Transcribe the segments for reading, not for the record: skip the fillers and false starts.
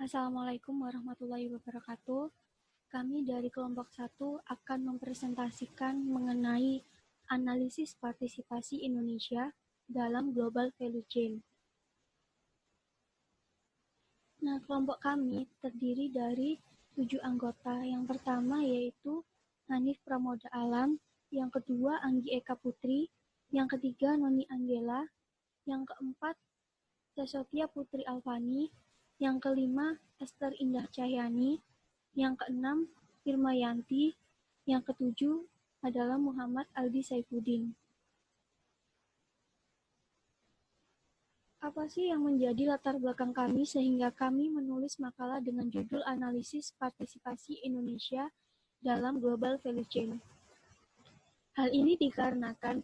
Assalamualaikum warahmatullahi wabarakatuh. Kami dari kelompok 1 akan mempresentasikan mengenai analisis partisipasi Indonesia dalam Global Value Chain. Nah, kelompok kami terdiri dari 7 anggota. Yang pertama yaitu Hanif Pramoda Alam, yang kedua Anggi Eka Putri, yang ketiga Noni Anggela, yang keempat Sesofia Putri Alfani, yang kelima Esther Indah Cahyani, yang keenam Irma Yanti, yang ketujuh adalah Muhammad Aldi Saifuddin. Apa sih yang menjadi latar belakang kami sehingga kami menulis makalah dengan judul Analisis Partisipasi Indonesia dalam Global Value Chain? Hal ini dikarenakan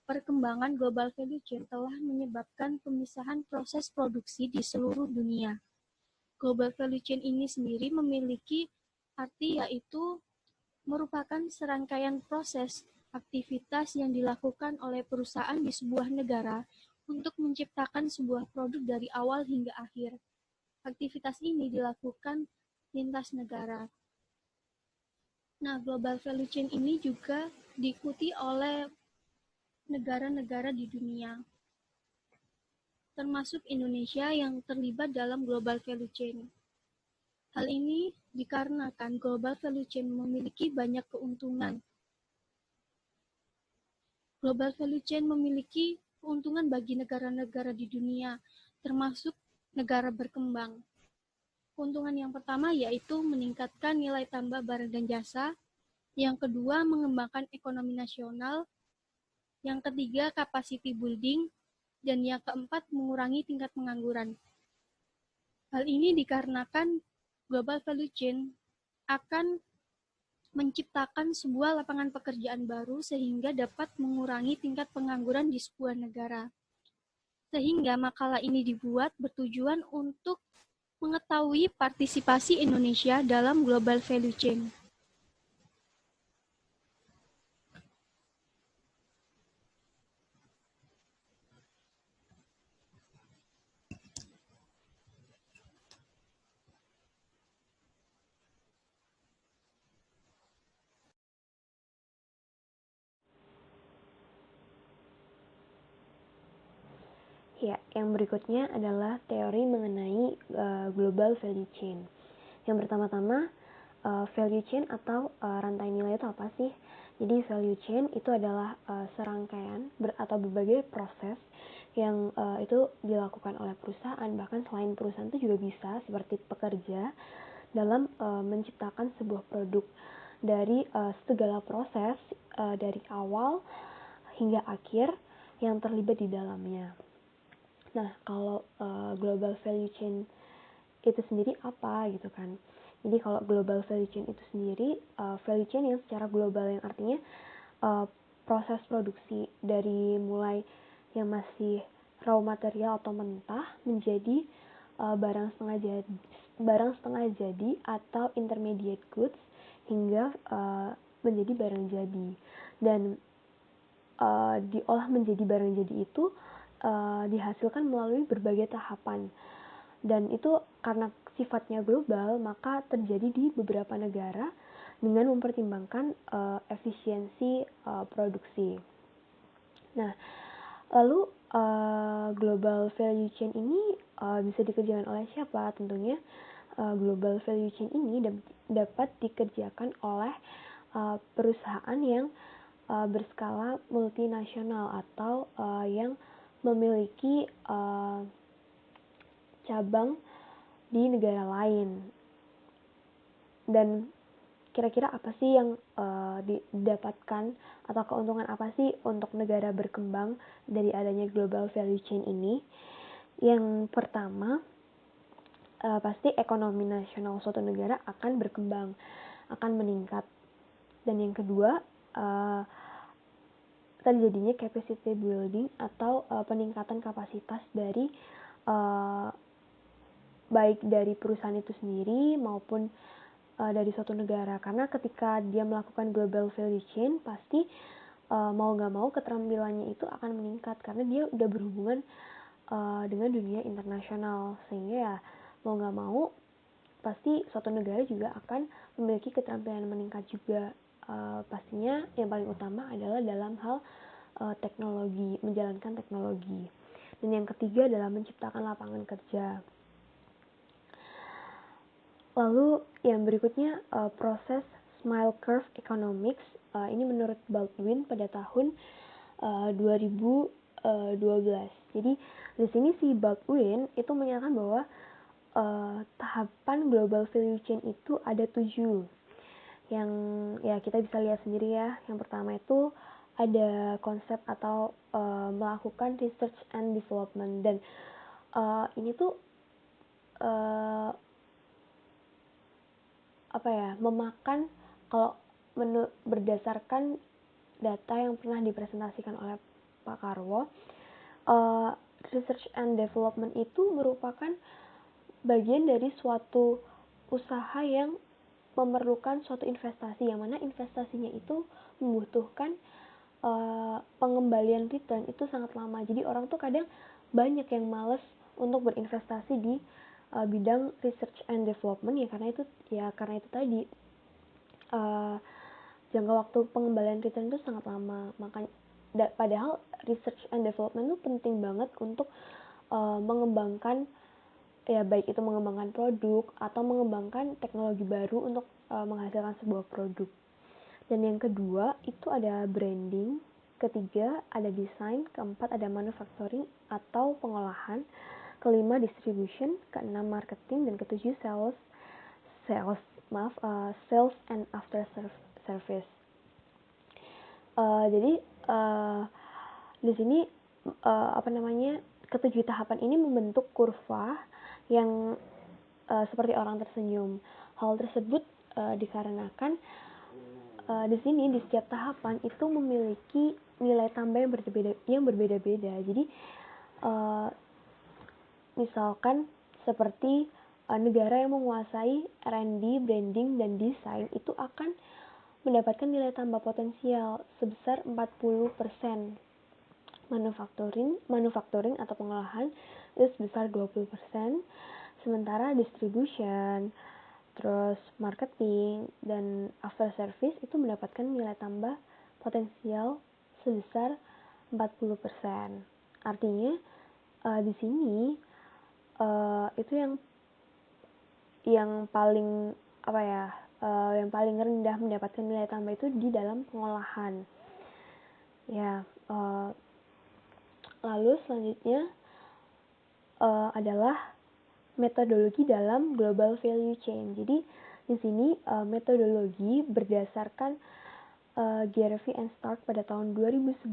perkembangan Global Value Chain telah menyebabkan pemisahan proses produksi di seluruh dunia. Global Value Chain ini sendiri memiliki arti yaitu merupakan serangkaian proses aktivitas yang dilakukan oleh perusahaan di sebuah negara untuk menciptakan sebuah produk dari awal hingga akhir. Aktivitas ini dilakukan lintas negara. Nah, Global Value Chain ini juga diikuti oleh negara-negara di dunia, termasuk Indonesia yang terlibat dalam Global Value Chain. Hal ini dikarenakan Global Value Chain memiliki banyak keuntungan. Global Value Chain memiliki keuntungan bagi negara-negara di dunia, termasuk negara berkembang. Keuntungan yang pertama yaitu meningkatkan nilai tambah barang dan jasa, yang kedua mengembangkan ekonomi nasional, yang ketiga capacity building, dan yang keempat mengurangi tingkat pengangguran. Hal ini dikarenakan Global Value Chain akan menciptakan sebuah lapangan pekerjaan baru sehingga dapat mengurangi tingkat pengangguran di sebuah negara. Sehingga makalah ini dibuat bertujuan untuk mengetahui partisipasi Indonesia dalam Global Value Chain. Ya, yang berikutnya adalah teori mengenai global value chain. Yang pertama-tama, value chain atau rantai nilai itu apa sih? Jadi value chain itu adalah serangkaian atau berbagai proses yang itu dilakukan oleh perusahaan, bahkan selain perusahaan itu juga bisa seperti pekerja dalam menciptakan sebuah produk dari segala proses dari awal hingga akhir yang terlibat di dalamnya. Nah, kalau global value chain itu sendiri apa gitu kan? Jadi kalau global value chain itu sendiri, value chain yang secara global yang artinya proses produksi dari mulai yang masih raw material atau mentah menjadi barang setengah jadi atau intermediate goods hingga menjadi barang jadi. Dan diolah menjadi barang jadi itu dihasilkan melalui berbagai tahapan, dan itu karena sifatnya global maka terjadi di beberapa negara dengan mempertimbangkan efisiensi produksi. Nah, lalu global value chain ini bisa dikerjakan oleh siapa? Tentunya global value chain ini dapat dikerjakan oleh perusahaan yang berskala multinasional atau yang memiliki cabang di negara lain. Dan kira-kira apa sih yang didapatkan atau keuntungan apa sih untuk negara berkembang dari adanya global value chain ini? Yang pertama, pasti ekonomi nasional suatu negara akan berkembang, akan meningkat. Dan yang kedua, terjadinya capacity building atau peningkatan kapasitas dari baik dari perusahaan itu sendiri maupun dari suatu negara. Karena ketika dia melakukan global value chain, pasti mau nggak mau keterampilannya itu akan meningkat karena dia udah berhubungan dengan dunia internasional, sehingga ya mau nggak mau pasti suatu negara juga akan memiliki keterampilan meningkat juga. Pastinya yang paling utama adalah dalam hal teknologi, menjalankan teknologi. Dan yang ketiga adalah menciptakan lapangan kerja. Lalu yang berikutnya proses Smile Curve Economics. Ini menurut Baldwin pada tahun 2012. Jadi di sini si Baldwin itu menyatakan bahwa tahapan global value chain itu ada 7. Yang ya kita bisa lihat sendiri ya. Yang pertama itu ada konsep atau melakukan research and development, dan ini tuh memakan, kalau berdasarkan data yang pernah dipresentasikan oleh Pak Karwo, research and development itu merupakan bagian dari suatu usaha yang memerlukan suatu investasi, yang mana investasinya itu membutuhkan pengembalian return itu sangat lama. Jadi orang tuh kadang banyak yang males untuk berinvestasi di bidang research and development karena itu tadi jangka waktu pengembalian return itu sangat lama. Makanya padahal research and development itu penting banget untuk mengembangkan, baik itu mengembangkan produk atau mengembangkan teknologi baru untuk menghasilkan sebuah produk. Dan yang kedua itu ada branding, ketiga ada desain, keempat ada manufacturing atau pengolahan, kelima distribution, keenam marketing, dan ketujuh sales and after service. Jadi di sini ketujuh tahapan ini membentuk kurva yang seperti orang tersenyum. Hal tersebut dikarenakan di sini di setiap tahapan itu memiliki nilai tambah yang berbeda-beda. Jadi misalkan seperti negara yang menguasai R&D, branding, dan desain itu akan mendapatkan nilai tambah potensial sebesar 40%. Manufacturing atau pengolahan itu sebesar 20%. Sementara distribution, terus marketing, dan after service itu mendapatkan nilai tambah potensial sebesar 40%. Artinya di sini itu yang paling yang paling rendah mendapatkan nilai tambah itu di dalam pengolahan. Lalu selanjutnya adalah metodologi dalam global value chain. Jadi di sini metodologi berdasarkan Garvey and Stark pada tahun 2011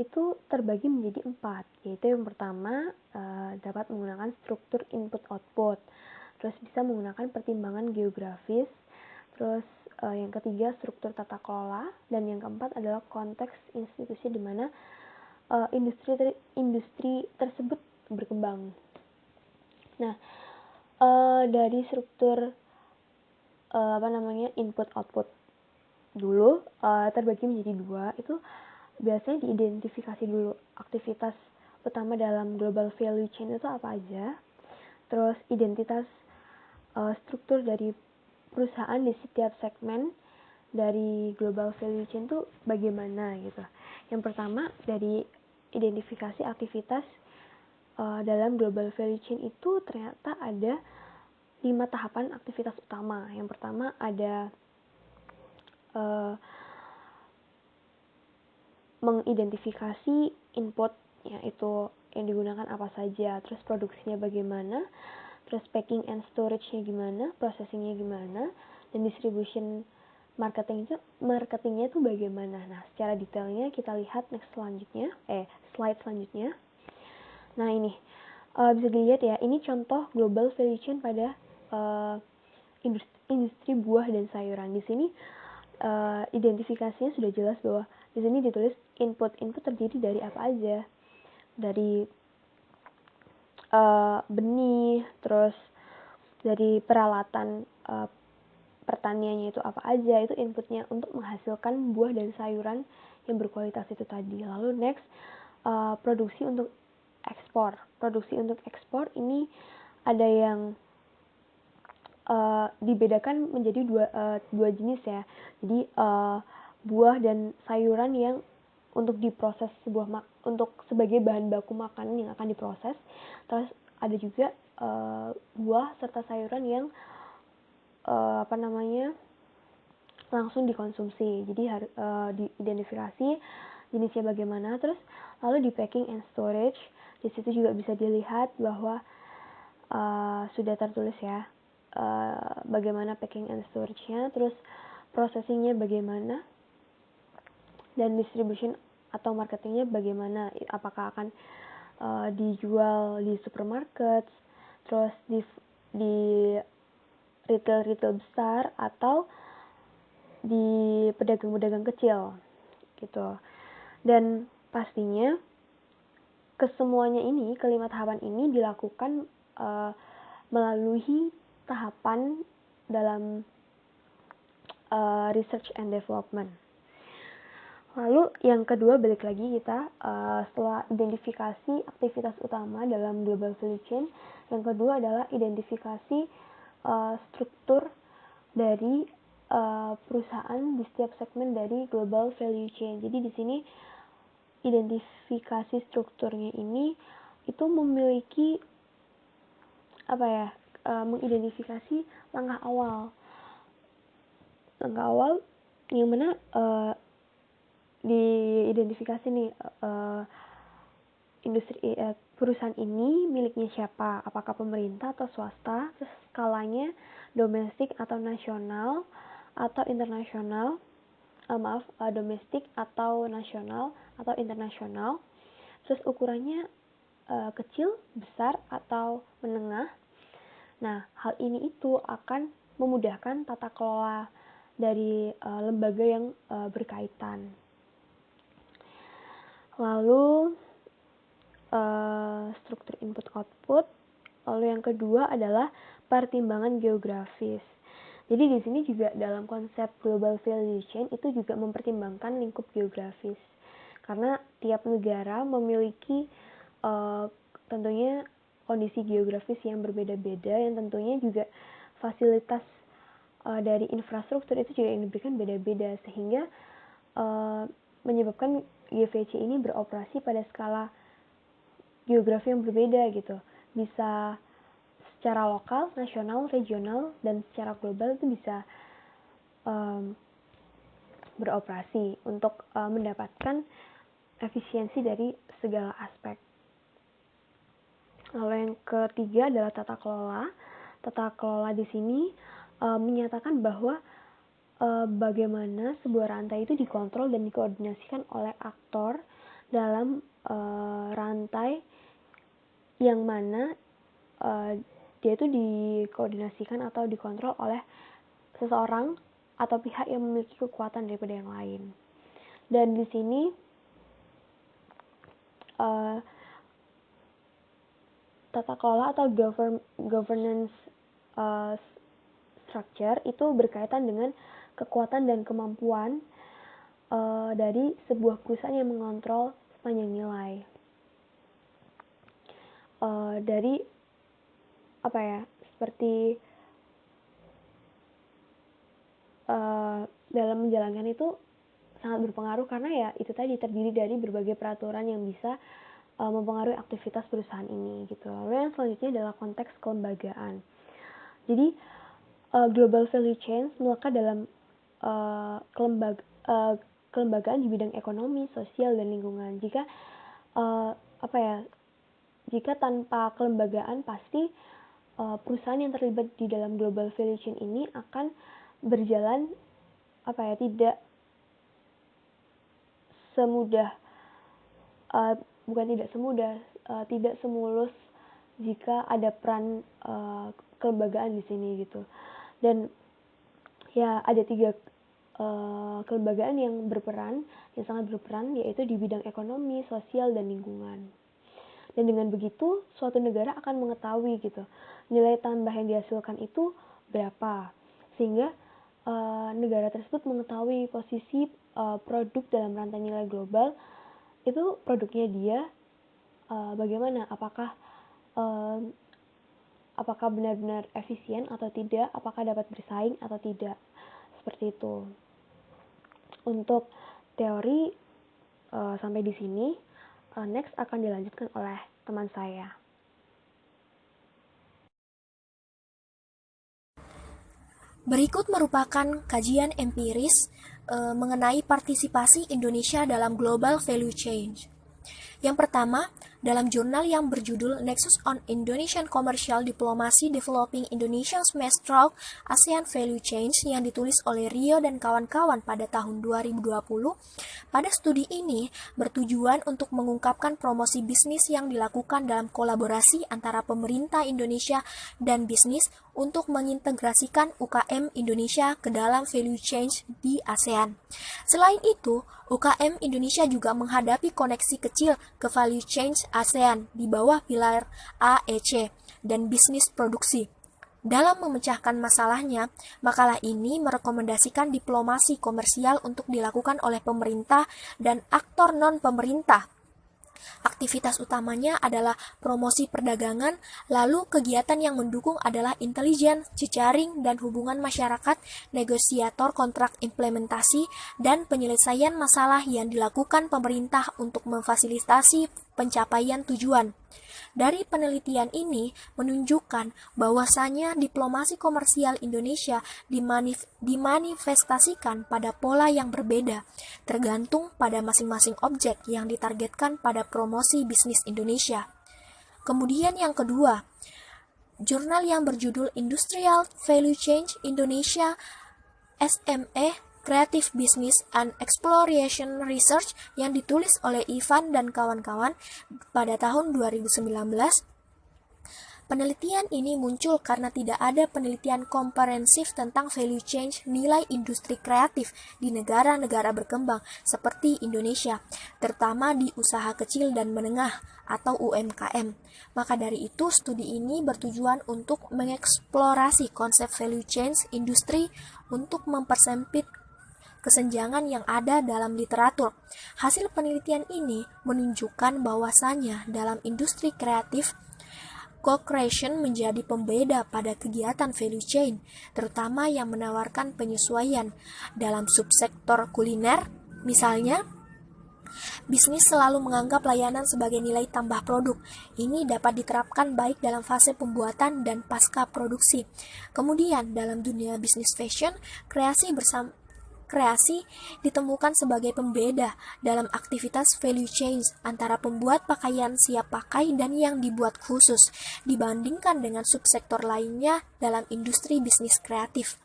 itu terbagi menjadi 4, yaitu yang pertama dapat menggunakan struktur input-output, terus bisa menggunakan pertimbangan geografis, terus yang ketiga struktur tata kelola, dan yang keempat adalah konteks institusi di mana industri tersebut berkembang. Nah, dari struktur input-output dulu terbagi menjadi 2, itu biasanya diidentifikasi dulu aktivitas utama dalam global value chain itu apa aja, terus identitas struktur dari perusahaan di setiap segmen dari global value chain itu bagaimana gitu. Yang pertama dari identifikasi aktivitas dalam global value chain itu ternyata ada 5 tahapan aktivitas utama. Yang pertama ada mengidentifikasi input, yaitu yang digunakan apa saja, terus produksinya bagaimana, terus packing and storage-nya gimana, processing-nya gimana, dan distribution marketingnya itu bagaimana. Nah, secara detailnya kita lihat slide selanjutnya. Nah, ini bisa dilihat ya, ini contoh global value chain pada industri buah dan sayuran. Di sini identifikasinya sudah jelas bahwa di sini ditulis input terdiri dari apa aja, dari benih, terus dari peralatan pertaniannya itu apa aja, itu inputnya untuk menghasilkan buah dan sayuran yang berkualitas itu tadi. Lalu next produksi untuk ekspor ini ada yang dibedakan menjadi dua jenis ya. Jadi buah dan sayuran yang untuk diproses untuk sebagai bahan baku makanan yang akan diproses. Terus ada juga buah serta sayuran yang langsung dikonsumsi. Jadi harus diidentifikasi jenisnya bagaimana, terus lalu di packing and storage. Di situ juga bisa dilihat bahwa sudah tertulis ya bagaimana packing and storage-nya, terus processing-nya bagaimana, dan distribution atau marketingnya bagaimana, apakah akan dijual di supermarket, terus di retail besar atau di pedagang-pedagang kecil gitu. Dan pastinya kesemuanya ini, kelima tahapan ini dilakukan melalui tahapan dalam research and development. Lalu yang kedua, balik lagi kita setelah identifikasi aktivitas utama dalam global value chain, yang kedua adalah identifikasi struktur dari perusahaan di setiap segmen dari global value chain. Jadi di sini identifikasi strukturnya ini itu memiliki mengidentifikasi langkah awal yang mana diidentifikasi nih industri perusahaan ini miliknya siapa, apakah pemerintah atau swasta, terus skalanya domestik atau nasional atau internasional, domestik atau nasional atau internasional, terus ukurannya kecil, besar atau menengah. Nah, hal ini itu akan memudahkan tata kelola dari lembaga yang berkaitan. Lalu struktur input output. Lalu yang kedua adalah pertimbangan geografis. Jadi di sini juga dalam konsep global value chain itu juga mempertimbangkan lingkup geografis. Karena tiap negara memiliki tentunya kondisi geografis yang berbeda-beda, yang tentunya juga fasilitas dari infrastruktur itu juga yang diberikan beda-beda, sehingga menyebabkan GVC ini beroperasi pada skala geografi yang berbeda gitu. Bisa secara lokal, nasional, regional, dan secara global itu bisa beroperasi untuk mendapatkan efisiensi dari segala aspek. Lalu yang ketiga adalah tata kelola. Tata kelola di sini menyatakan bahwa bagaimana sebuah rantai itu dikontrol dan dikoordinasikan oleh aktor dalam rantai yang mana dia itu dikoordinasikan atau dikontrol oleh seseorang atau pihak yang memiliki kekuatan daripada yang lain. Dan di sini tata kelola atau governance structure itu berkaitan dengan kekuatan dan kemampuan dari sebuah perusahaan yang mengontrol sepanjang nilai. Dari seperti dalam menjalankan itu sangat berpengaruh karena ya itu tadi terdiri dari berbagai peraturan yang bisa mempengaruhi aktivitas perusahaan ini gitu. Lalu yang selanjutnya adalah konteks kelembagaan. Jadi global value chain melekat dalam kelembagaan di bidang ekonomi, sosial, dan lingkungan. Jika tanpa kelembagaan pasti perusahaan yang terlibat di dalam global value chain ini akan berjalan tidak semulus jika ada peran kelembagaan di sini gitu. Dan ya ada 3 kelembagaan yang sangat berperan, yaitu di bidang ekonomi, sosial, dan lingkungan. Dan dengan begitu suatu negara akan mengetahui gitu nilai tambah yang dihasilkan itu berapa, sehingga negara tersebut mengetahui posisi produk dalam rantai nilai global itu produknya dia bagaimana, apakah apakah benar-benar efisien atau tidak, apakah dapat bersaing atau tidak. Seperti itu. Untuk teori sampai di sini, next akan dilanjutkan oleh teman saya. Berikut merupakan kajian empiris mengenai partisipasi Indonesia dalam Global Value Chain. Yang pertama, dalam jurnal yang berjudul Nexus on Indonesian Commercial Diplomacy Developing Indonesia's Mass-Through ASEAN Value Chain yang ditulis oleh Rio dan kawan-kawan pada tahun 2020, pada studi ini bertujuan untuk mengungkapkan promosi bisnis yang dilakukan dalam kolaborasi antara pemerintah Indonesia dan bisnis untuk mengintegrasikan UKM Indonesia ke dalam value chain di ASEAN. Selain itu, UKM Indonesia juga menghadapi koneksi kecil ke value chain ASEAN di bawah pilar AEC dan bisnis produksi. Dalam memecahkan masalahnya, makalah ini merekomendasikan diplomasi komersial untuk dilakukan oleh pemerintah dan aktor non-pemerintah. Aktivitas utamanya adalah promosi perdagangan, lalu kegiatan yang mendukung adalah intelijen, jejaring, dan hubungan masyarakat, negosiator kontrak implementasi, dan penyelesaian masalah yang dilakukan pemerintah untuk memfasilitasi pencapaian tujuan. Dari penelitian ini menunjukkan bahwasanya diplomasi komersial Indonesia dimanifestasikan pada pola yang berbeda, tergantung pada masing-masing objek yang ditargetkan pada promosi bisnis Indonesia. Kemudian yang kedua, jurnal yang berjudul Industrial Value Chain Indonesia SME Creative Business and Exploration Research yang ditulis oleh Ivan dan kawan-kawan pada tahun 2019. Penelitian ini muncul karena tidak ada penelitian komprehensif tentang value chain nilai industri kreatif di negara-negara berkembang seperti Indonesia, terutama di usaha kecil dan menengah atau UMKM. Maka dari itu, studi ini bertujuan untuk mengeksplorasi konsep value chain industri untuk mempersempit kesenjangan yang ada dalam literatur. Hasil penelitian ini menunjukkan bahwasannya dalam industri kreatif, co-creation menjadi pembeda pada kegiatan value chain, terutama yang menawarkan penyesuaian dalam subsektor kuliner. Misalnya, bisnis selalu menganggap layanan sebagai nilai tambah produk. Ini dapat diterapkan baik dalam fase pembuatan dan pasca produksi. Kemudian, dalam dunia bisnis fashion, kreasi ditemukan sebagai pembeda dalam aktivitas value chain antara pembuat pakaian siap pakai dan yang dibuat khusus dibandingkan dengan subsektor lainnya dalam industri bisnis kreatif.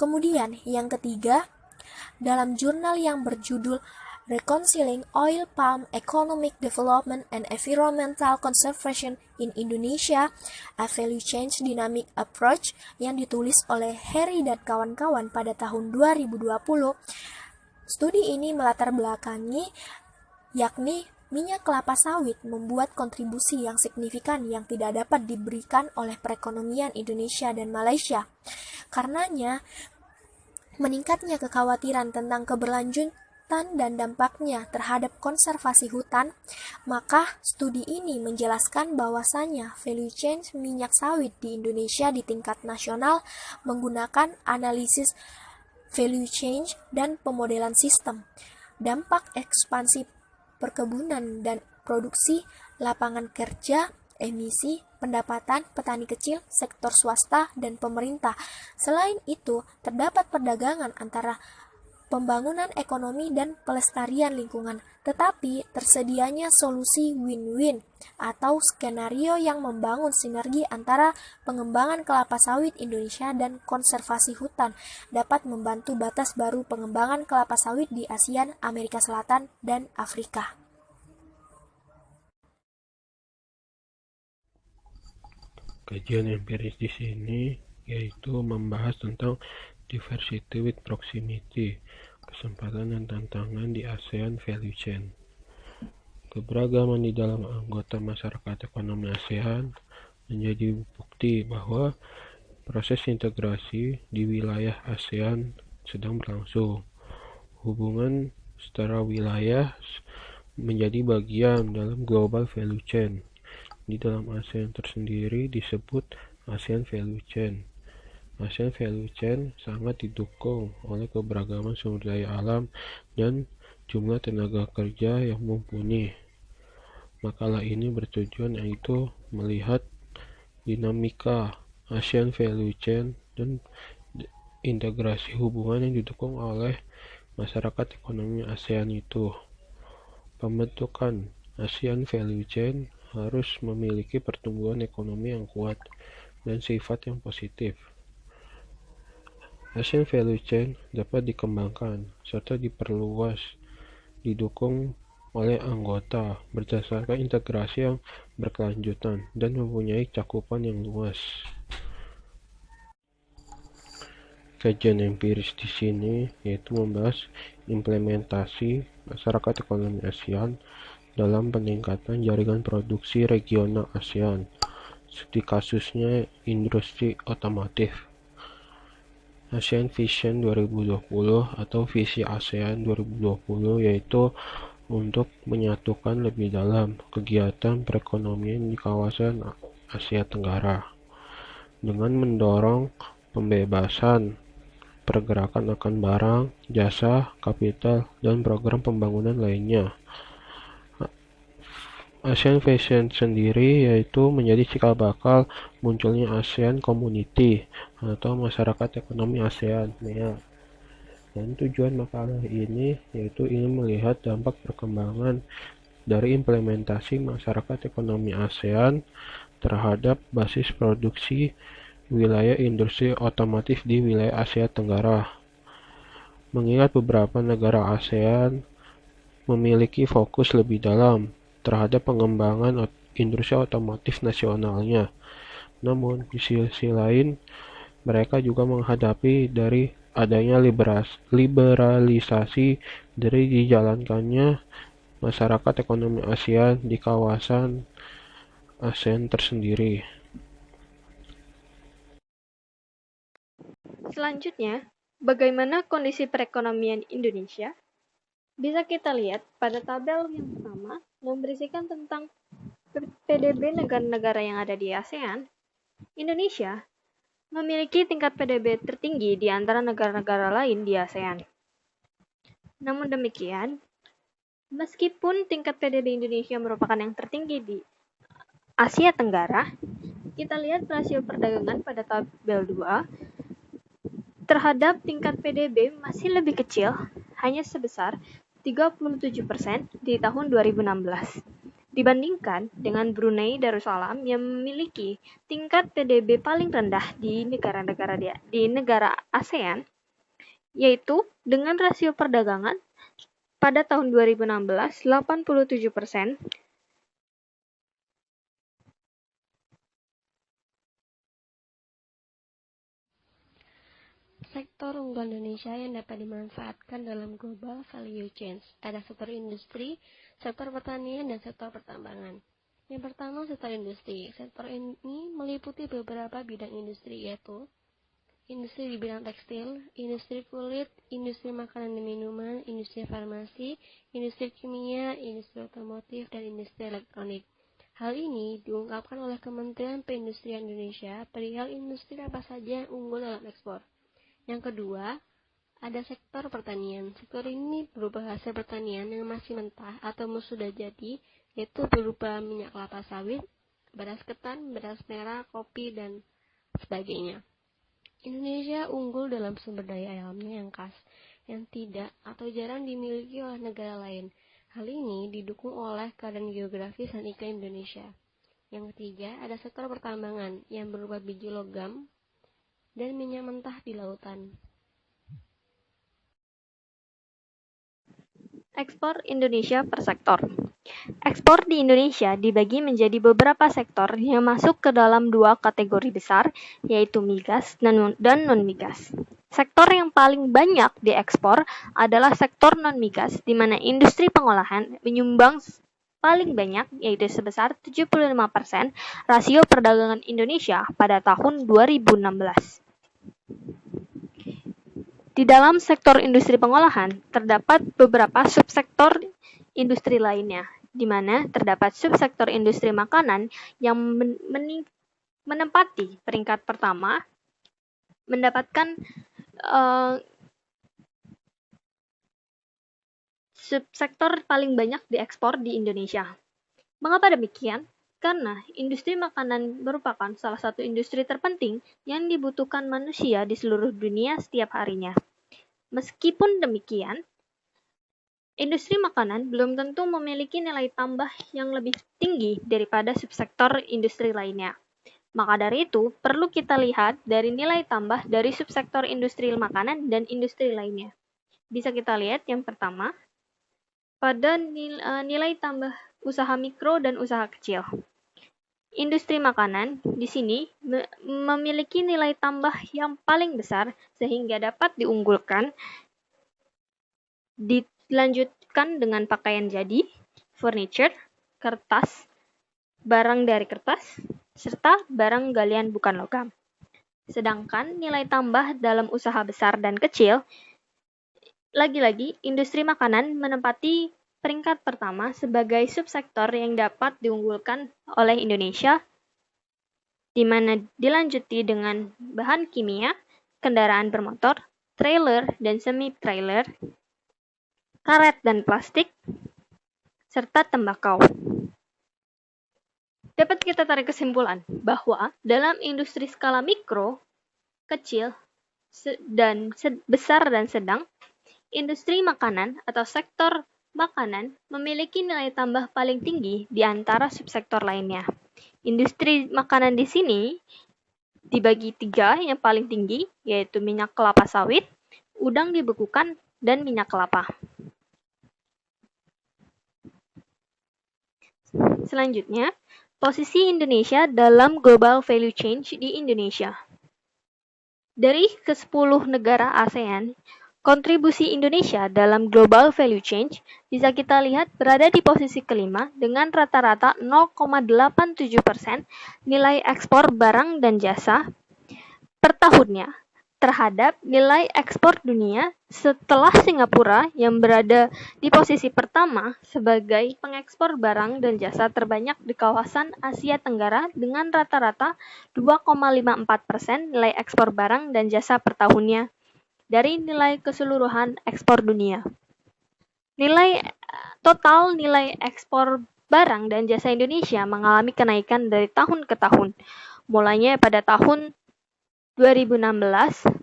Kemudian yang ketiga, dalam jurnal yang berjudul Reconciling Oil Palm Economic Development and Environmental Conservation in Indonesia, a Value Chain Dynamic Approach yang ditulis oleh Harry dan kawan-kawan pada tahun 2020, studi ini melatar belakangi yakni minyak kelapa sawit membuat kontribusi yang signifikan yang tidak dapat diberikan oleh perekonomian Indonesia dan Malaysia. Karenanya, meningkatnya kekhawatiran tentang keberlanjutan dan dampaknya terhadap konservasi hutan, maka studi ini menjelaskan bahwasannya value chain minyak sawit di Indonesia di tingkat nasional menggunakan analisis value chain dan pemodelan sistem, dampak ekspansi perkebunan dan produksi, lapangan kerja, emisi, pendapatan petani kecil, sektor swasta, dan pemerintah. Selain itu, terdapat perdagangan antara pembangunan ekonomi dan pelestarian lingkungan, tetapi tersedianya solusi win-win atau skenario yang membangun sinergi antara pengembangan kelapa sawit Indonesia dan konservasi hutan dapat membantu batas baru pengembangan kelapa sawit di ASEAN, Amerika Selatan, dan Afrika. Kajian empiris di sini yaitu membahas tentang diversity with proximity, kesempatan dan tantangan di ASEAN Value Chain. Keberagaman di dalam anggota masyarakat ekonomi ASEAN menjadi bukti bahwa proses integrasi di wilayah ASEAN sedang berlangsung. Hubungan setara wilayah menjadi bagian dalam global value chain. Di dalam ASEAN tersendiri disebut ASEAN Value Chain. ASEAN Value Chain sangat didukung oleh keberagaman sumber daya alam dan jumlah tenaga kerja yang mumpuni. Makalah ini bertujuan yaitu melihat dinamika ASEAN Value Chain dan integrasi hubungan yang didukung oleh masyarakat ekonomi ASEAN itu. Pembentukan ASEAN Value Chain harus memiliki pertumbuhan ekonomi yang kuat dan sifat yang positif. ASEAN Value Chain dapat dikembangkan serta diperluas, didukung oleh anggota berdasarkan integrasi yang berkelanjutan dan mempunyai cakupan yang luas. Kajian empiris di sini yaitu membahas implementasi masyarakat ekonomi ASEAN dalam peningkatan jaringan produksi regional ASEAN, seperti kasusnya industri otomotif. ASEAN Vision 2020 atau visi ASEAN 2020 yaitu untuk menyatukan lebih dalam kegiatan perekonomian di kawasan Asia Tenggara dengan mendorong pembebasan pergerakan akan barang, jasa, kapital, dan program pembangunan lainnya. ASEAN Vision sendiri yaitu menjadi cikal bakal munculnya ASEAN Community atau Masyarakat Ekonomi ASEAN (MEA). Dan tujuan makalah ini yaitu ingin melihat dampak perkembangan dari implementasi masyarakat ekonomi ASEAN terhadap basis produksi wilayah industri otomotif di wilayah Asia Tenggara. Mengingat beberapa negara ASEAN memiliki fokus lebih dalam terhadap pengembangan industri otomotif nasionalnya. Namun, di sisi lain, mereka juga menghadapi dari adanya liberalisasi dari dijalankannya masyarakat ekonomi ASEAN di kawasan ASEAN tersendiri. Selanjutnya, bagaimana kondisi perekonomian Indonesia? Bisa kita lihat pada tabel yang pertama yang berisikan tentang PDB negara-negara yang ada di ASEAN. Indonesia memiliki tingkat PDB tertinggi di antara negara-negara lain di ASEAN. Namun demikian, meskipun tingkat PDB Indonesia merupakan yang tertinggi di Asia Tenggara, kita lihat rasio perdagangan pada tabel 2 terhadap tingkat PDB masih lebih kecil, hanya sebesar 37% di tahun 2016. Dibandingkan dengan Brunei Darussalam yang memiliki tingkat PDB paling rendah di negara ASEAN, yaitu dengan rasio perdagangan pada tahun 2016 87%. Sektor unggulan Indonesia yang dapat dimanfaatkan dalam global value chain. Ada sektor industri, sektor pertanian, dan sektor pertambangan. Yang pertama, sektor industri. Sektor ini meliputi beberapa bidang industri, yaitu industri di bidang tekstil, industri kulit, industri makanan dan minuman, industri farmasi, industri kimia, industri otomotif, dan industri elektronik. Hal ini diungkapkan oleh Kementerian Perindustrian Indonesia perihal industri apa saja yang unggul dalam ekspor. Yang kedua, ada sektor pertanian. Sektor ini berupa hasil pertanian yang masih mentah atau sudah jadi, yaitu berupa minyak kelapa sawit, beras ketan, beras merah, kopi, dan sebagainya. Indonesia unggul dalam sumber daya alamnya yang khas, yang tidak atau jarang dimiliki oleh negara lain. Hal ini didukung oleh keadaan geografis dan iklim Indonesia. Yang ketiga, ada sektor pertambangan yang berupa biji logam dan minyak mentah di lautan. Ekspor Indonesia per sektor. Ekspor di Indonesia dibagi menjadi beberapa sektor yang masuk ke dalam dua kategori besar, yaitu migas dan non-migas. Sektor yang paling banyak diekspor adalah sektor non-migas, di mana industri pengolahan menyumbang paling banyak, yaitu sebesar 75% rasio perdagangan Indonesia pada tahun 2016. Di dalam sektor industri pengolahan, terdapat beberapa subsektor industri lainnya, di mana terdapat subsektor industri makanan yang menempati peringkat pertama, mendapatkan subsektor paling banyak diekspor di Indonesia. Mengapa demikian? Karena industri makanan merupakan salah satu industri terpenting yang dibutuhkan manusia di seluruh dunia setiap harinya. Meskipun demikian, industri makanan belum tentu memiliki nilai tambah yang lebih tinggi daripada subsektor industri lainnya. Maka dari itu, perlu kita lihat dari nilai tambah dari subsektor industri makanan dan industri lainnya. Bisa kita lihat yang pertama, pada nilai tambah usaha mikro dan usaha kecil. Industri makanan di sini memiliki nilai tambah yang paling besar sehingga dapat diunggulkan. Dilanjutkan dengan pakaian jadi, furniture, kertas, barang dari kertas, serta barang galian bukan logam. Sedangkan nilai tambah dalam usaha besar dan kecil, lagi-lagi industri makanan menempati peringkat pertama sebagai subsektor yang dapat diunggulkan oleh Indonesia, di mana dilanjuti dengan bahan kimia, kendaraan bermotor, trailer dan semi-trailer, karet dan plastik, serta tembakau. Dapat kita tarik kesimpulan bahwa dalam industri skala mikro, kecil, besar dan sedang, industri makanan atau sektor makanan memiliki nilai tambah paling tinggi di antara subsektor lainnya. Industri makanan di sini dibagi 3 yang paling tinggi, yaitu minyak kelapa sawit, udang dibekukan, dan minyak kelapa. Selanjutnya, posisi Indonesia dalam global value chain di Indonesia. Dari ke-10 negara ASEAN, kontribusi Indonesia dalam global value chain bisa kita lihat berada di posisi kelima dengan rata-rata 0,87% nilai ekspor barang dan jasa per tahunnya terhadap nilai ekspor dunia, setelah Singapura yang berada di posisi pertama sebagai pengekspor barang dan jasa terbanyak di kawasan Asia Tenggara dengan rata-rata 2,54% nilai ekspor barang dan jasa per tahunnya dari nilai keseluruhan ekspor dunia. Total nilai ekspor barang dan jasa Indonesia mengalami kenaikan dari tahun ke tahun, mulainya pada tahun 2016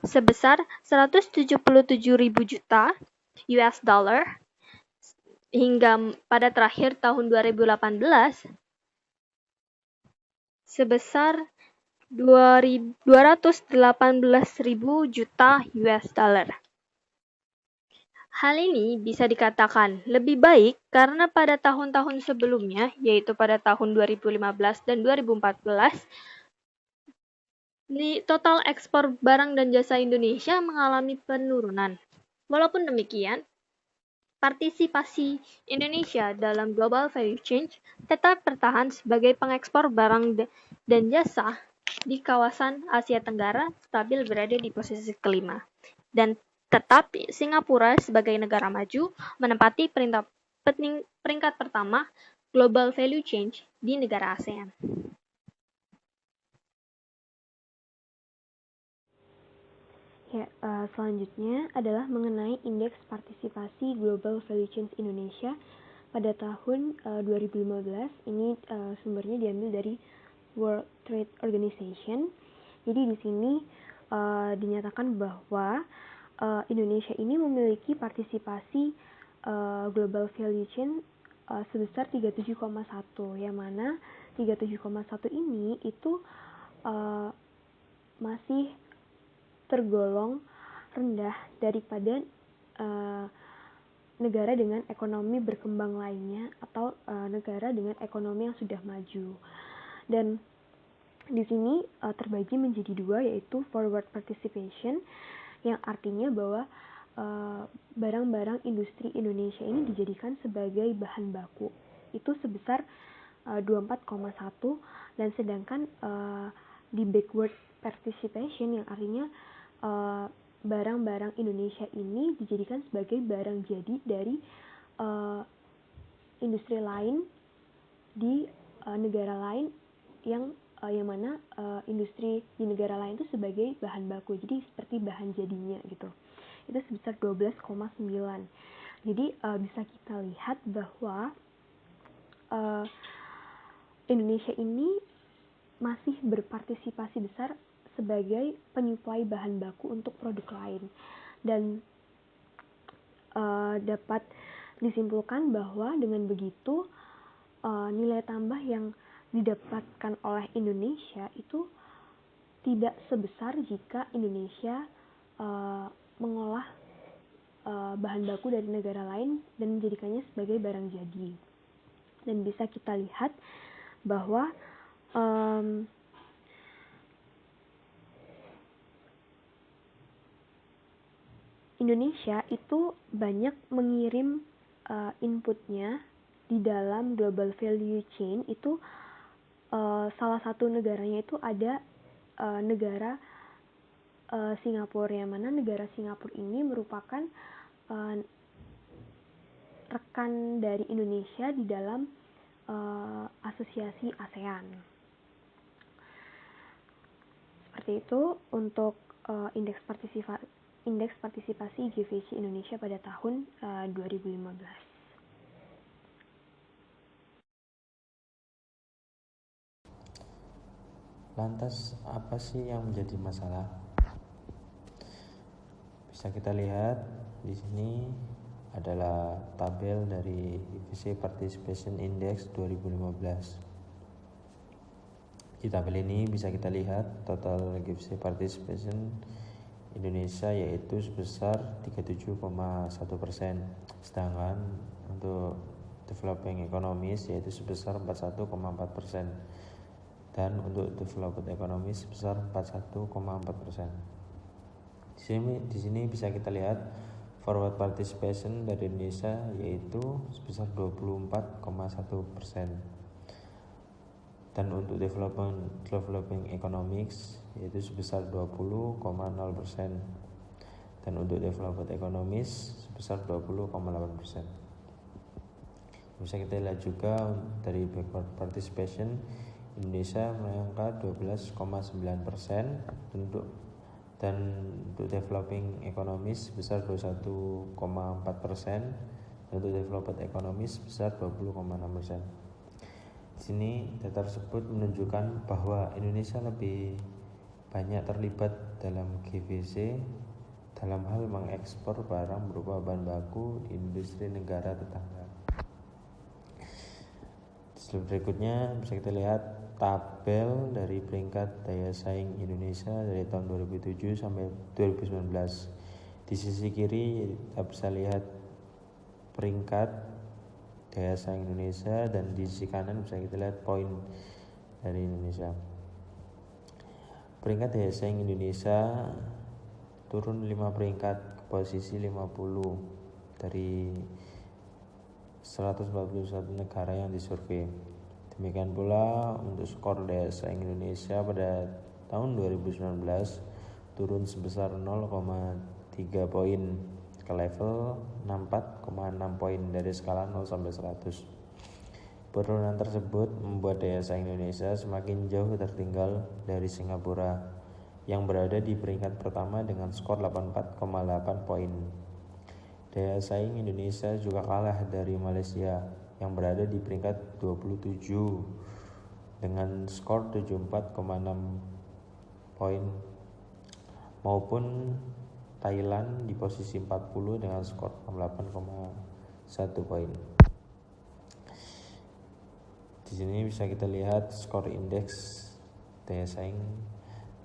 sebesar 177.000 juta US dollar hingga pada terakhir tahun 2018 sebesar 218.000 juta US dollar. Hal ini bisa dikatakan lebih baik karena pada tahun-tahun sebelumnya, yaitu pada tahun 2015 dan 2014, total ekspor barang dan jasa Indonesia mengalami penurunan. Walaupun demikian, partisipasi Indonesia dalam global value chain tetap bertahan sebagai pengekspor barang dan jasa di kawasan Asia Tenggara stabil berada di posisi kelima. Dan tetap Singapura sebagai negara maju menempati peringkat pertama global value chain di negara ASEAN. Selanjutnya adalah mengenai indeks partisipasi Global Value Chain Indonesia pada tahun 2015. Ini sumbernya diambil dari World Trade Organization. Jadi di sini dinyatakan bahwa Indonesia ini memiliki partisipasi Global Value Chain sebesar 37,1, yang mana 37,1 ini itu masih tergolong rendah daripada negara dengan ekonomi berkembang lainnya atau negara dengan ekonomi yang sudah maju. Dan di sini terbagi menjadi dua, yaitu forward participation, yang artinya bahwa barang-barang industri Indonesia ini dijadikan sebagai bahan baku, itu sebesar 24,1, dan sedangkan di backward participation yang artinya barang-barang Indonesia ini dijadikan sebagai barang jadi dari industri lain di negara lain yang mana industri di negara lain itu sebagai bahan baku, jadi seperti bahan jadinya gitu. Itu sebesar 12,9. Jadi bisa kita lihat bahwa Indonesia ini masih berpartisipasi besar sebagai penyuplai bahan baku untuk produk lain, dan dapat disimpulkan bahwa dengan begitu nilai tambah yang didapatkan oleh Indonesia itu tidak sebesar jika Indonesia mengolah bahan baku dari negara lain dan menjadikannya sebagai barang jadi. Dan bisa kita lihat bahwa Indonesia itu banyak mengirim inputnya di dalam global value chain. Itu salah satu negaranya itu ada negara Singapura, yang mana negara Singapura ini merupakan rekan dari Indonesia di dalam asosiasi ASEAN. Seperti itu untuk indeks partisipasi GVC Indonesia pada tahun 2015. Lantas apa sih yang menjadi masalah? Bisa kita lihat di sini adalah tabel dari GVC Participation Index 2015. Di tabel ini bisa kita lihat total GVC Participation Indonesia yaitu sebesar 37,1%, sedangkan untuk developing economies yaitu sebesar 41,4%. dan untuk developed economy sebesar 41,4%. Di sini bisa kita lihat forward participation dari Indonesia yaitu sebesar 24,1%. Dan untuk developing economics yaitu sebesar 20,0%. Dan untuk developed economies sebesar 20,8%. Bisa kita lihat juga dari backward participation Indonesia mengangkat 12,9%, dan untuk developing economies sebesar 21,4%, dan untuk developed economies sebesar 20,6%. Di sini data tersebut menunjukkan bahwa Indonesia lebih banyak terlibat dalam GVC dalam hal mengekspor barang berupa bahan baku di industri negara tetangga. Slide berikutnya bisa kita lihat tabel dari peringkat daya saing Indonesia dari tahun 2007 sampai 2019. Di sisi kiri kita bisa lihat peringkat daya saing Indonesia, dan di sisi kanan bisa kita lihat poin dari Indonesia. Peringkat daya saing Indonesia turun 5 peringkat ke posisi 50 dari 141 negara yang disurvei. Demikian pula untuk skor daya saing Indonesia pada tahun 2019 turun sebesar 0,3 poin ke level 64,6 poin dari skala 0 sampai 100. Penurunan tersebut membuat daya saing Indonesia semakin jauh tertinggal dari Singapura yang berada di peringkat pertama dengan skor 84,8 poin. Daya saing Indonesia juga kalah dari Malaysia yang berada di peringkat 27 dengan skor 74,6 poin, maupun Thailand di posisi 40 dengan skor 68,1 poin. Di sini bisa kita lihat skor indeks daya saing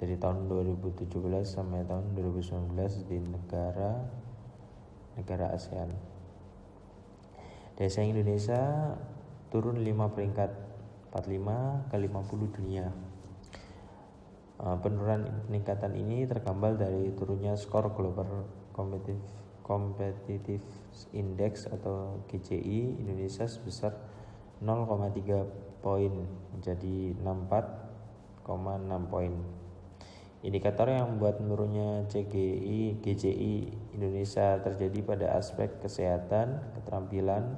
dari tahun 2017 sampai tahun 2019 di negara ASEAN. Daya saing Indonesia turun 5 peringkat, 45 ke 50 dunia. Penurunan peningkatan ini tergambar dari turunnya skor Global Competitive Index atau GCI Indonesia sebesar 0,3 poin menjadi 64,6 poin. Indikator yang membuat menurunnya GCI Indonesia terjadi pada aspek kesehatan, keterampilan,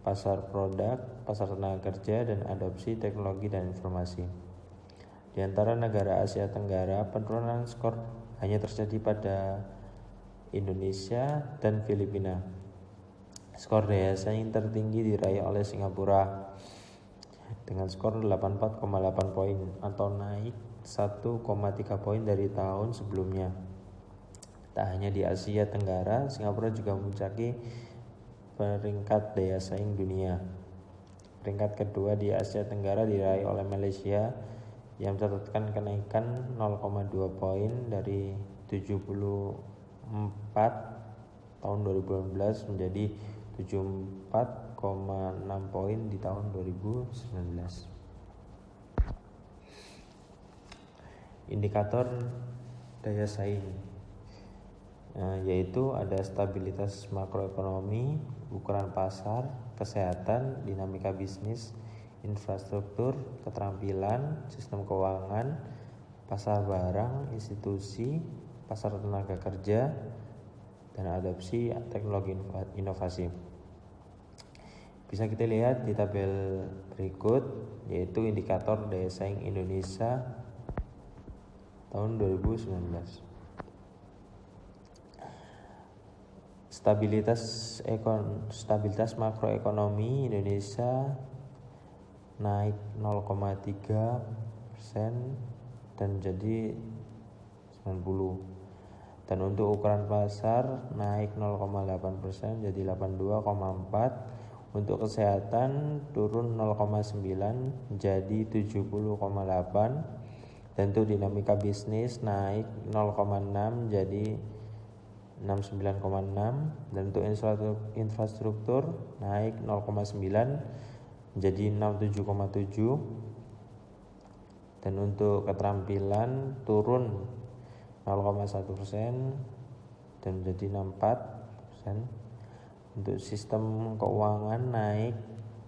pasar produk, pasar tenaga kerja, dan adopsi teknologi dan informasi. Di antara negara Asia Tenggara, penurunan skor hanya terjadi pada Indonesia dan Filipina. Skor daya saing tertinggi diraih oleh Singapura dengan skor 84,8 poin atau naik 1,3 poin dari tahun sebelumnya. Tak hanya di Asia Tenggara, Singapura juga memuncaki peringkat daya saing dunia. Peringkat kedua di Asia Tenggara diraih oleh Malaysia yang mencatatkan kenaikan 0,2 poin dari 74 tahun 2018 menjadi 74,6 poin di tahun 2019. Indikator daya saing yaitu ada stabilitas makroekonomi, ukuran pasar, kesehatan, dinamika bisnis, infrastruktur, keterampilan, sistem keuangan, pasar barang, institusi, pasar tenaga kerja, dan adopsi teknologi inovasi. Bisa kita lihat di tabel berikut, yaitu indikator daya saing Indonesia tahun 2019. Stabilitas makroekonomi Indonesia naik 0,3% dan jadi 90. Dan untuk ukuran pasar naik 0,8% jadi 82,4. Untuk kesehatan turun 0,9 jadi 70,8. Dan untuk dinamika bisnis naik 0,6 jadi 69,6. Dan untuk infrastruktur naik 0,9 jadi 67,7. Dan untuk keterampilan turun 0,1% dan menjadi 64%. Untuk sistem keuangan naik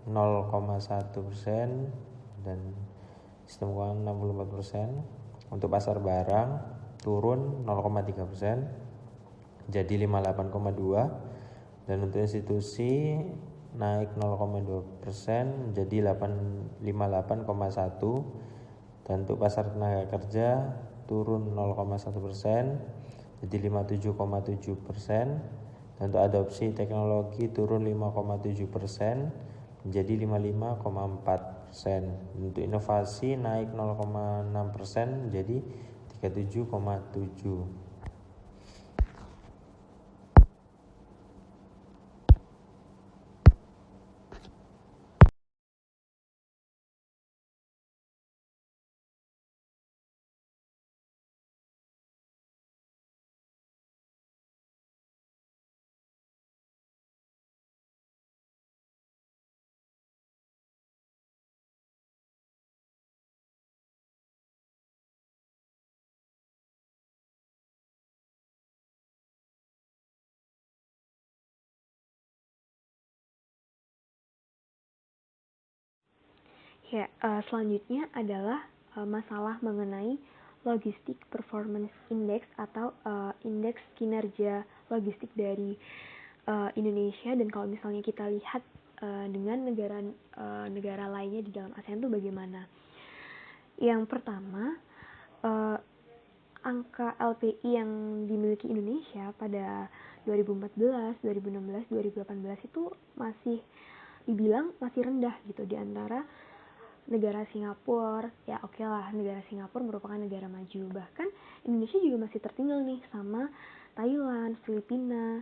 0,1% dan sistem keuangan 64%. Untuk pasar barang turun 0,3% jadi 58,2. Dan untuk institusi naik 0,2% jadi 58,1. Dan untuk pasar tenaga kerja turun 0,1% jadi 57,7%. Dan untuk adopsi teknologi turun 5,7% menjadi 55,4%. Untuk inovasi naik 0,6% menjadi 37,7%. Ya, selanjutnya adalah masalah mengenai Logistic Performance Index atau indeks kinerja logistik dari Indonesia. Dan kalau misalnya kita lihat dengan negara lainnya di dalam ASEAN itu bagaimana? Yang pertama, angka LPI yang dimiliki Indonesia pada 2014, 2016, 2018 itu masih dibilang masih rendah gitu di antara negara Singapura. Ya oke lah, negara Singapura merupakan negara maju. Bahkan Indonesia juga masih tertinggal nih sama Thailand, Filipina,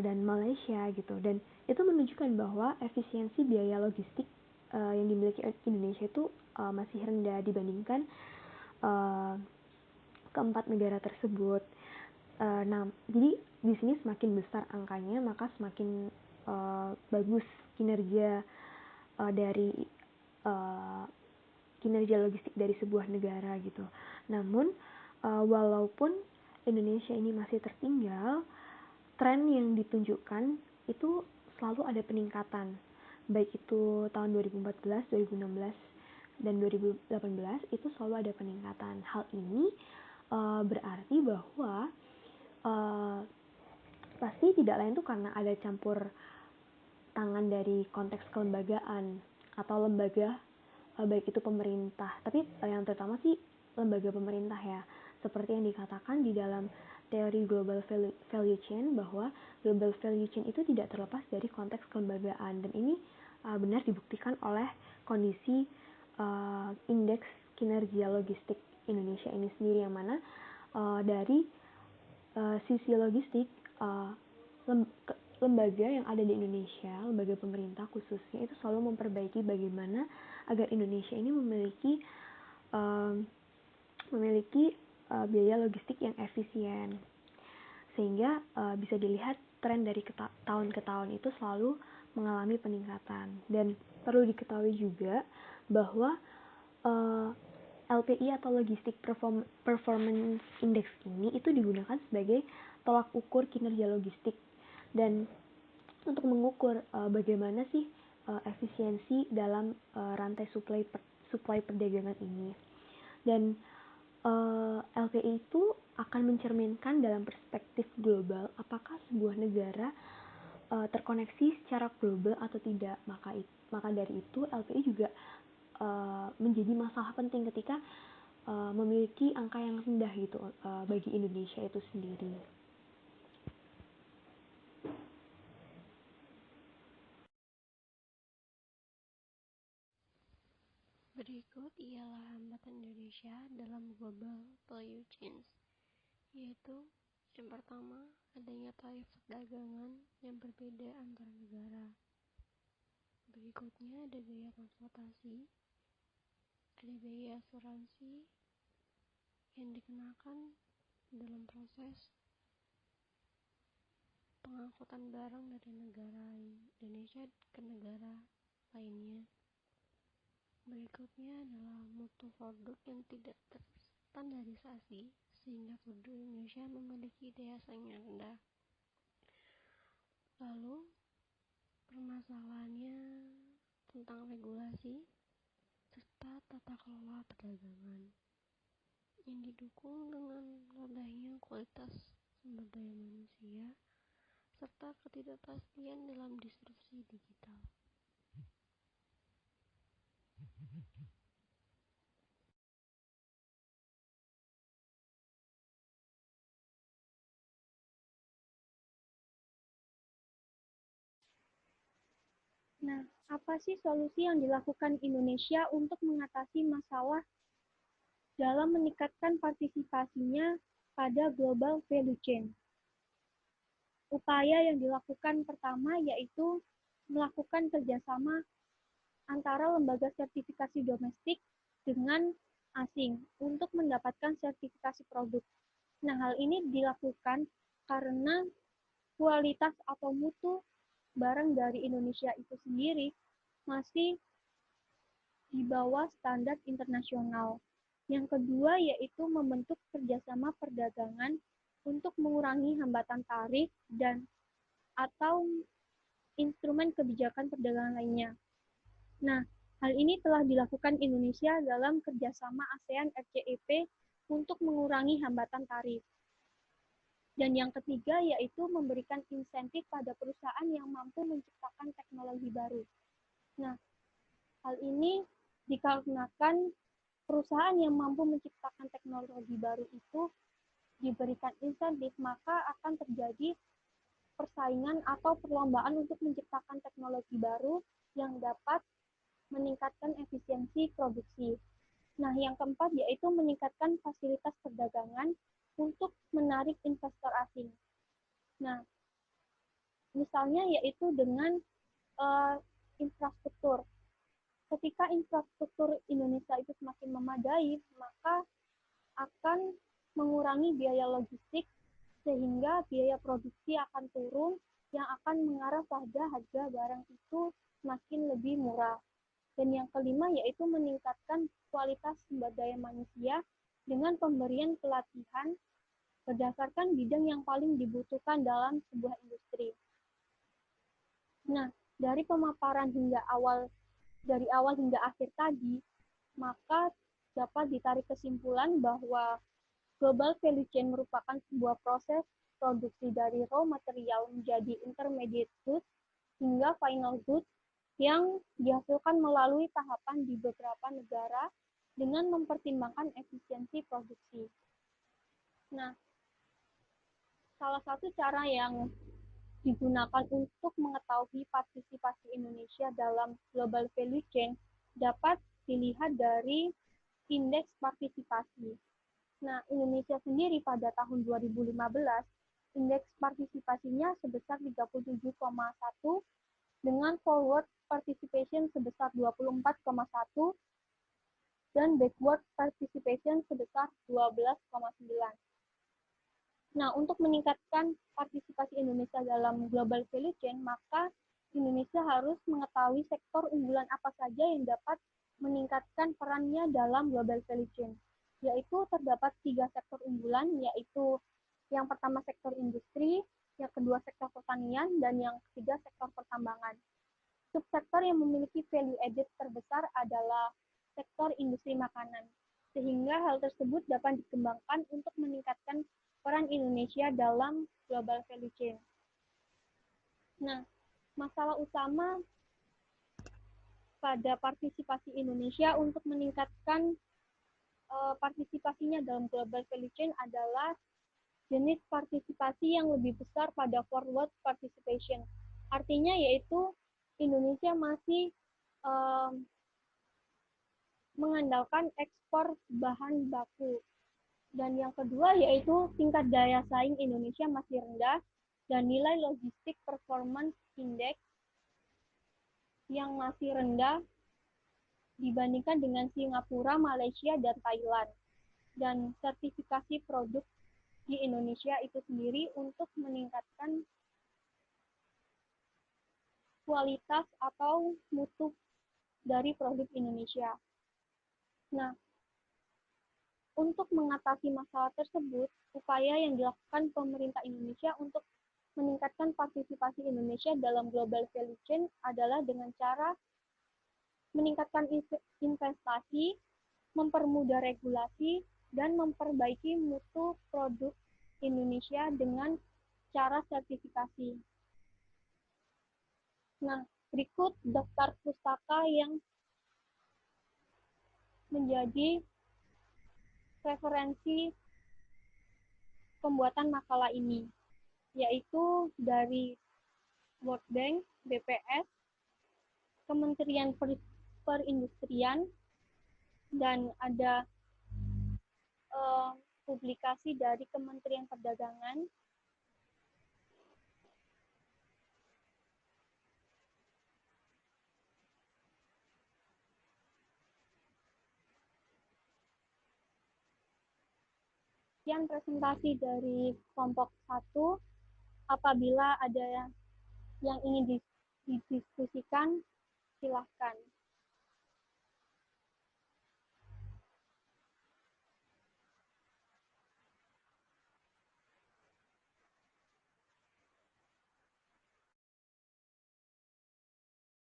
dan Malaysia gitu. Dan itu menunjukkan bahwa efisiensi biaya logistik yang dimiliki Indonesia itu masih rendah dibandingkan keempat negara tersebut. Nah, jadi di sini semakin besar angkanya, maka semakin bagus kinerja dari kinerja logistik dari sebuah negara gitu. Namun walaupun Indonesia ini masih tertinggal, tren yang ditunjukkan itu selalu ada peningkatan, baik itu tahun 2014, 2016, dan 2018 itu selalu ada peningkatan. Hal ini berarti bahwa pasti tidak lain tuh karena ada campur tangan dari konteks kelembagaan atau lembaga, baik itu pemerintah, tapi yang terutama sih lembaga pemerintah ya, seperti yang dikatakan di dalam teori global value chain bahwa global value chain itu tidak terlepas dari konteks kelembagaan, dan ini benar dibuktikan oleh kondisi indeks kinerja logistik Indonesia ini sendiri, yang mana dari sisi logistik lembaga yang ada di Indonesia, lembaga pemerintah khususnya, itu selalu memperbaiki bagaimana agar Indonesia ini memiliki biaya logistik yang efisien, sehingga bisa dilihat tren dari tahun ke tahun itu selalu mengalami peningkatan. Dan perlu diketahui juga bahwa LPI atau Logistic Performance Index ini itu digunakan sebagai tolak ukur kinerja logistik, dan untuk mengukur bagaimana sih efisiensi dalam rantai supply perdagangan ini. Dan LPI itu akan mencerminkan dalam perspektif global apakah sebuah negara terkoneksi secara global atau tidak. Maka dari itu LPI juga menjadi masalah penting ketika memiliki angka yang rendah gitu bagi Indonesia itu sendiri. Berikut ialah hambatan Indonesia dalam global value chains, yaitu yang pertama, adanya tarif perdagangan yang berbeda antar negara. Berikutnya ada biaya transportasi, ada biaya asuransi yang dikenakan dalam proses pengangkutan barang dari negara Indonesia ke negara lainnya. Berikutnya adalah mutu produk yang tidak terstandarisasi sehingga produk Indonesia memiliki daya saing yang rendah. Lalu permasalahannya tentang regulasi serta tata kelola perdagangan yang didukung dengan rendahnya kualitas sumber daya manusia serta ketidakpastian dalam disrupsi digital. Nah, apa sih solusi yang dilakukan Indonesia untuk mengatasi masalah dalam meningkatkan partisipasinya pada global value chain? Upaya yang dilakukan pertama yaitu melakukan kerjasama antara lembaga sertifikasi domestik dengan asing untuk mendapatkan sertifikasi produk. Nah, hal ini dilakukan karena kualitas atau mutu barang dari Indonesia itu sendiri masih di bawah standar internasional. Yang kedua yaitu membentuk kerjasama perdagangan untuk mengurangi hambatan tarif dan atau instrumen kebijakan perdagangan lainnya. Nah, hal ini telah dilakukan Indonesia dalam kerjasama ASEAN RCEP untuk mengurangi hambatan tarif. Dan yang ketiga yaitu memberikan insentif pada perusahaan yang mampu menciptakan teknologi baru. Nah, hal ini dikarenakan perusahaan yang mampu menciptakan teknologi baru itu diberikan insentif, maka akan terjadi persaingan atau perlombaan untuk menciptakan teknologi baru yang dapat meningkatkan efisiensi produksi. Nah, yang keempat yaitu meningkatkan fasilitas perdagangan untuk menarik investor asing. Nah, misalnya yaitu dengan infrastruktur. Ketika infrastruktur Indonesia itu semakin memadai, maka akan mengurangi biaya logistik sehingga biaya produksi akan turun yang akan mengarah pada harga barang itu semakin lebih murah. Dan yang kelima yaitu meningkatkan kualitas sumber daya manusia dengan pemberian pelatihan berdasarkan bidang yang paling dibutuhkan dalam sebuah industri. Nah, dari pemaparan dari awal hingga akhir tadi, maka dapat ditarik kesimpulan bahwa global value chain merupakan sebuah proses produksi dari raw material menjadi intermediate goods hingga final goods yang dihasilkan melalui tahapan di beberapa negara dengan mempertimbangkan efisiensi produksi. Nah, salah satu cara yang digunakan untuk mengetahui partisipasi Indonesia dalam global value chain dapat dilihat dari indeks partisipasi. Nah, Indonesia sendiri pada tahun 2015, indeks partisipasinya sebesar 37,1 dengan forward participation sebesar 24,1 dan backward participation sebesar 12,9. Nah, untuk meningkatkan partisipasi Indonesia dalam global value chain, maka Indonesia harus mengetahui sektor unggulan apa saja yang dapat meningkatkan perannya dalam global value chain. Yaitu terdapat 3 sektor unggulan, yaitu yang pertama sektor industri, yang kedua sektor pertanian, dan yang ketiga sektor pertambangan. Subsektor yang memiliki value added terbesar adalah sektor industri makanan, sehingga hal tersebut dapat dikembangkan untuk meningkatkan peran Indonesia dalam global value chain. Nah, masalah utama pada partisipasi Indonesia untuk meningkatkan partisipasinya dalam global value chain adalah jenis partisipasi yang lebih besar pada forward participation. Artinya yaitu Indonesia masih mengandalkan ekspor bahan baku. Dan yang kedua yaitu tingkat daya saing Indonesia masih rendah dan nilai logistik performance index yang masih rendah dibandingkan dengan Singapura, Malaysia, dan Thailand. Dan sertifikasi produk di Indonesia itu sendiri untuk meningkatkan kualitas atau mutu dari produk Indonesia. Nah, untuk mengatasi masalah tersebut, upaya yang dilakukan pemerintah Indonesia untuk meningkatkan partisipasi Indonesia dalam global value chain adalah dengan cara meningkatkan investasi, mempermudah regulasi, dan memperbaiki mutu produk Indonesia dengan cara sertifikasi. Nah, berikut daftar pustaka yang menjadi referensi pembuatan makalah ini, yaitu dari World Bank, BPS, Kementerian Perindustrian, dan ada publikasi dari Kementerian Perdagangan. Sekian presentasi dari kelompok 1. Apabila ada yang ingin didiskusikan, silahkan.